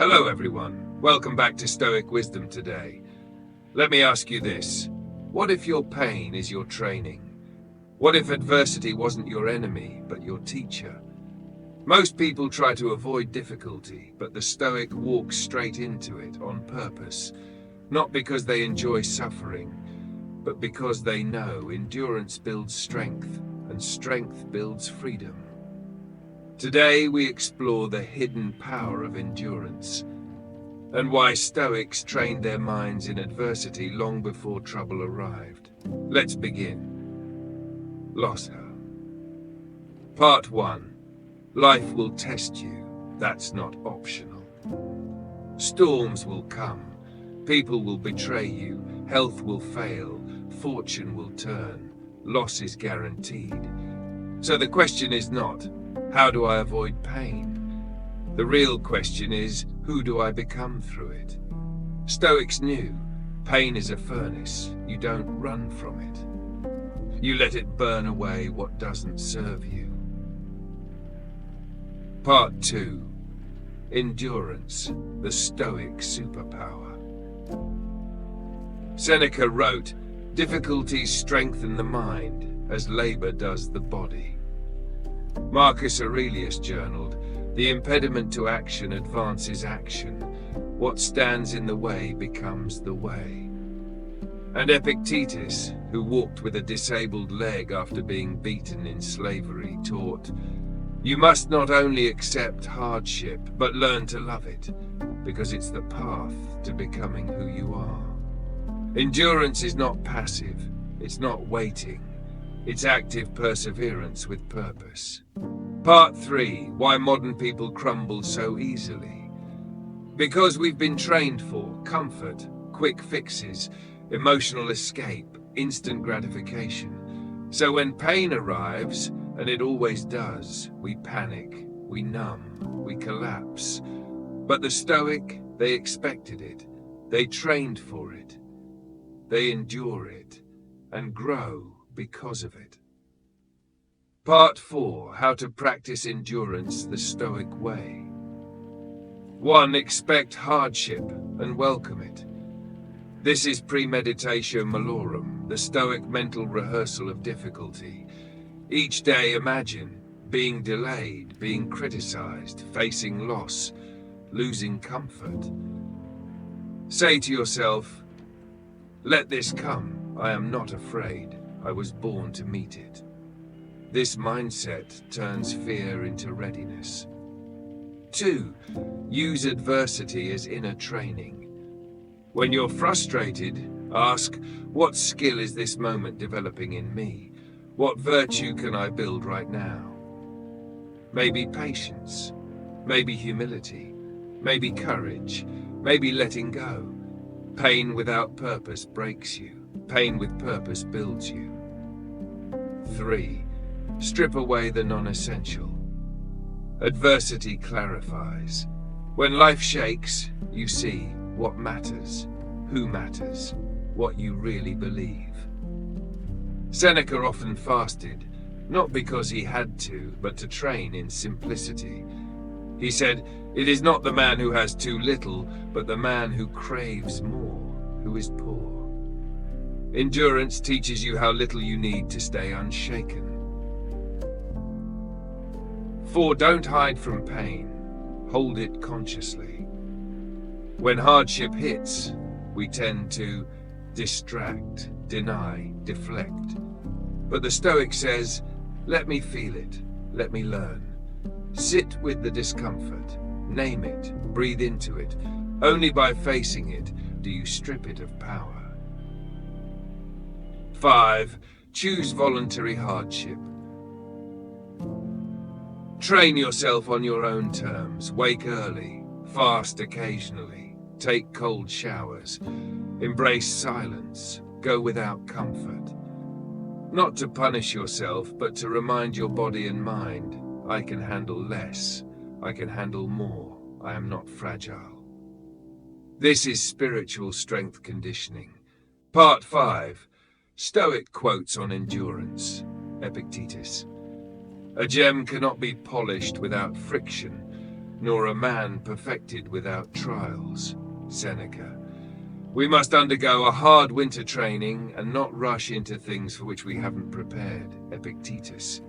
Hello everyone, welcome back to Stoic Wisdom Today. Let me ask you this, what if your pain is your training? What if adversity wasn't your enemy, but your teacher? Most people try to avoid difficulty, but the Stoic walks straight into it on purpose, not because they enjoy suffering, but because they know endurance builds strength, and strength builds freedom. Today we explore the hidden power of endurance, and why Stoics trained their minds in adversity long before trouble arrived. Let's begin. Losser. Part 1. Life will test you. That's not optional. Storms will come. People will betray you. Health will fail. Fortune will turn. Loss is guaranteed. So the question is not, how do I avoid pain? The real question is, who do I become through it? Stoics knew, pain is a furnace. You don't run from it. You let it burn away what doesn't serve you. Part 2. Endurance, the Stoic superpower. Seneca wrote, "Difficulties strengthen the mind, as labor does the body." Marcus Aurelius journaled, "The impediment to action advances action. What stands in the way becomes the way." And Epictetus, who walked with a disabled leg after being beaten in slavery, taught, "You must not only accept hardship, but learn to love it, because it's the path to becoming who you are." Endurance is not passive, it's not waiting. It's active perseverance with purpose. Part 3. Why modern people crumble so easily. Because we've been trained for comfort, quick fixes, emotional escape, instant gratification. So when pain arrives, and it always does, we panic, we numb, we collapse. But the Stoic, they expected it. They trained for it. They endure it and grow because of it. Part 4. How to practice endurance the Stoic way. 1. Expect hardship and welcome it. This is premeditatio malorum, the Stoic mental rehearsal of difficulty. Each day imagine being delayed, being criticized, facing loss, losing comfort. Say to yourself, "Let this come. I am not afraid. I was born to meet it." This mindset turns fear into readiness. 2. Use adversity as inner training. When you're frustrated, ask, what skill is this moment developing in me? What virtue can I build right now? Maybe patience, maybe humility, maybe courage, maybe letting go. Pain without purpose breaks you. Pain with purpose builds you. 3. Strip away the non-essential. Adversity clarifies. When life shakes, you see what matters, who matters, what you really believe. Seneca often fasted, not because he had to, but to train in simplicity. He said, "It is not the man who has too little, but the man who craves more, who is poor." Endurance teaches you how little you need to stay unshaken. 4. Don't hide from pain. Hold it consciously. When hardship hits, we tend to distract, deny, deflect. But the Stoic says, "Let me feel it. Let me learn." Sit with the discomfort. Name it. Breathe into it. Only by facing it do you strip it of power. 5. Choose voluntary hardship. Train yourself on your own terms. Wake early. Fast occasionally. Take cold showers. Embrace silence. Go without comfort. Not to punish yourself, but to remind your body and mind, I can handle less. I can handle more. I am not fragile. This is spiritual strength conditioning. Part 5. Stoic quotes on endurance. Epictetus. A gem cannot be polished without friction. nor a man perfected without trials. Seneca. We must undergo a hard winter training and not rush into things for which we haven't prepared. Epictetus.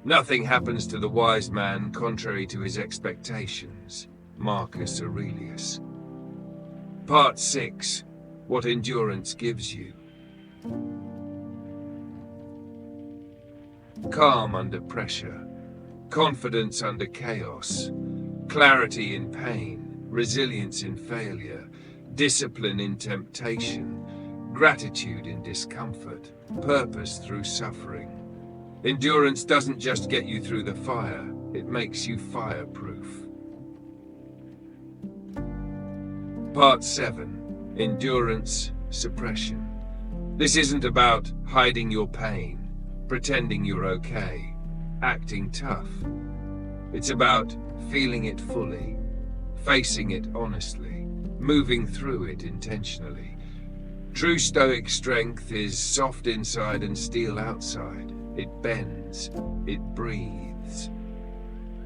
Nothing happens to the wise man contrary to his expectations. Marcus Aurelius. Part 6. What endurance gives you. Calm under pressure, confidence under chaos, clarity in pain, resilience in failure, discipline in temptation, gratitude in discomfort, purpose through suffering. Endurance doesn't just get you through the fire, it makes you fireproof. Part 7. Endurance, suppression. This isn't about hiding your pain, pretending you're okay, acting tough. It's about feeling it fully, facing it honestly, moving through it intentionally. True Stoic strength is soft inside and steel outside. It bends, it breathes,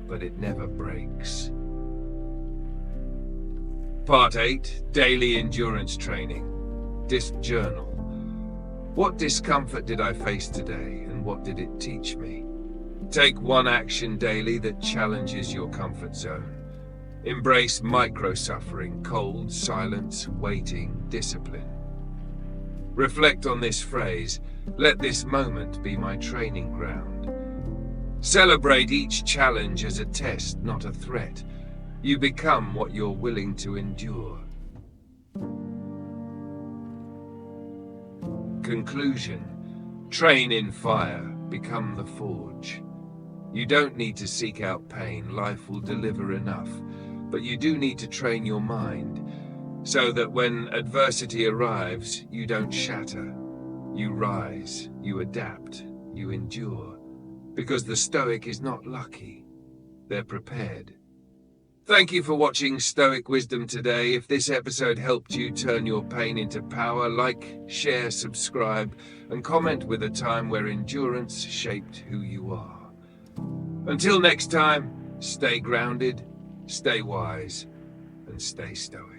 but it never breaks. Part 8. Daily endurance training. Disc journal. What discomfort did I face today, and what did it teach me? Take one action daily that challenges your comfort zone. Embrace micro-suffering, cold, silence, waiting, discipline. Reflect on this phrase, let this moment be my training ground. Celebrate each challenge as a test, not a threat. You become what you're willing to endure. Conclusion. Train in fire, become the forge. You don't need to seek out pain, life will deliver enough. But you do need to train your mind, so that when adversity arrives, you don't shatter. You rise, you adapt, you endure. Because the Stoic is not lucky, they're prepared. Thank you for watching Stoic Wisdom Today. If this episode helped you turn your pain into power, like, share, subscribe, and comment with a time where endurance shaped who you are. Until next time, stay grounded, stay wise, and stay stoic.